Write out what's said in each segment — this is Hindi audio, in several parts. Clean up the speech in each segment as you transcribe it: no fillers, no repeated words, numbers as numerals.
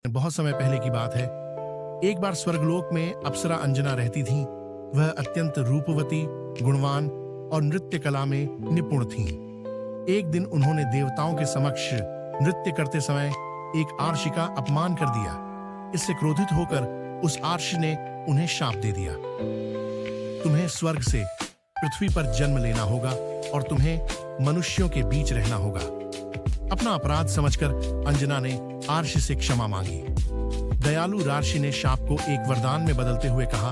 बहुत समय पहले की बात है। एक बार स्वर्गलोक में अप्सरा अंजना रहती थीं। वह अत्यंत रूपवती, गुणवान और नृत्य कला में निपुण थीं। एक दिन उन्होंने देवताओं के समक्ष नृत्य करते समय एक आर्षी का अपमान कर दिया। इससे क्रोधित होकर उस आर्षी ने उन्हें शाप दे दिया। तुम्हें स्वर्ग से पृथ्वी पर जन्म लेना होगा और तुम्हें मनुष्यों के बीच रहना होगा। अपना अपराध समझकर अंजना ने आर्षी से क्षमा मांगी। दयालु रार्षि ने शाप को एक वरदान में बदलते हुए कहा,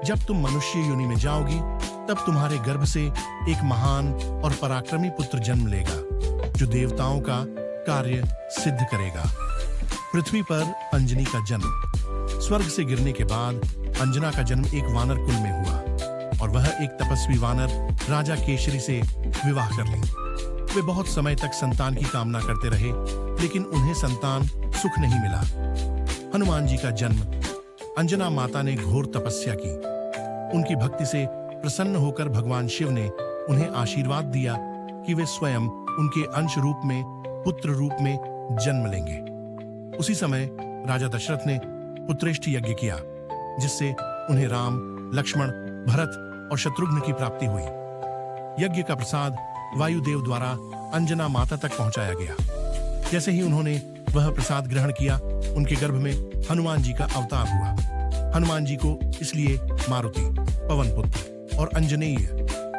जब तुम मनुष्य योनि में जाओगी तब तुम्हारे गर्भ से एक महान और पराक्रमी पुत्र जन्म लेगा जो देवताओं का कार्य सिद्ध करेगा। पृथ्वी पर अंजनी का जन्म। स्वर्ग से गिरने के बाद अंजना का जन्म एक वानर कुल में हुआ और वह एक तपस्वी वानर राजा केशरी से विवाह कर ली। वे बहुत समय तक संतान की कामना करते रहे, लेकिन उन्हें संतान सुख नहीं मिला। हनुमान जी का जन्म। अंजना माता ने घोर तपस्या की। उनकी भक्ति से प्रसन्न होकर भगवान शिव ने उन्हें आशीर्वाद दिया कि वे स्वयं उनके अंश रूप में, पुत्र रूप में जन्म लेंगे। उसी समय राजा दशरथ ने पुत्रेष्टि यज्ञ किया, जिससे उन्हें राम, लक्ष्मण, भरत और शत्रुघ्न की प्राप्ति हुई। यज्ञ का प्रसाद वायुदेव द्वारा अंजना माता तक पहुंचाया गया। जैसे ही उन्होंने वह प्रसाद ग्रहण किया, उनके गर्भ में हनुमान जी का अवतार हुआ। हनुमान जी को इसलिए मारुति, पवन पुत्र और अंजनेय,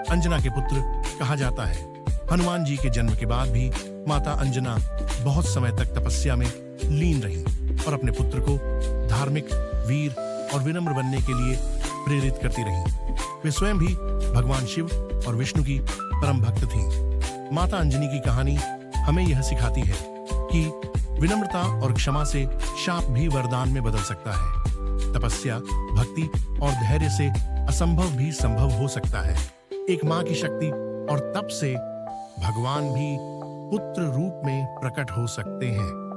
अंजना के पुत्र कहा जाता है। हनुमान जी के जन्म के बाद भी माता अंजना बहुत समय तक तपस्या में लीन रही और अपने पुत्र को धार्मिक, वीर और विनम्र बनने के लिए प्रेरित करती रही। वे स्वयं भी भगवान शिव और विष्णु की परम भक्त थीं। माता अंजनी की कहानी हमें यह सिखाती है कि विनम्रता और क्षमा से शाप भी वरदान में बदल सकता है। तपस्या, भक्ति और धैर्य से असंभव भी संभव हो सकता है। एक माँ की शक्ति और तप से भगवान भी पुत्र रूप में प्रकट हो सकते हैं।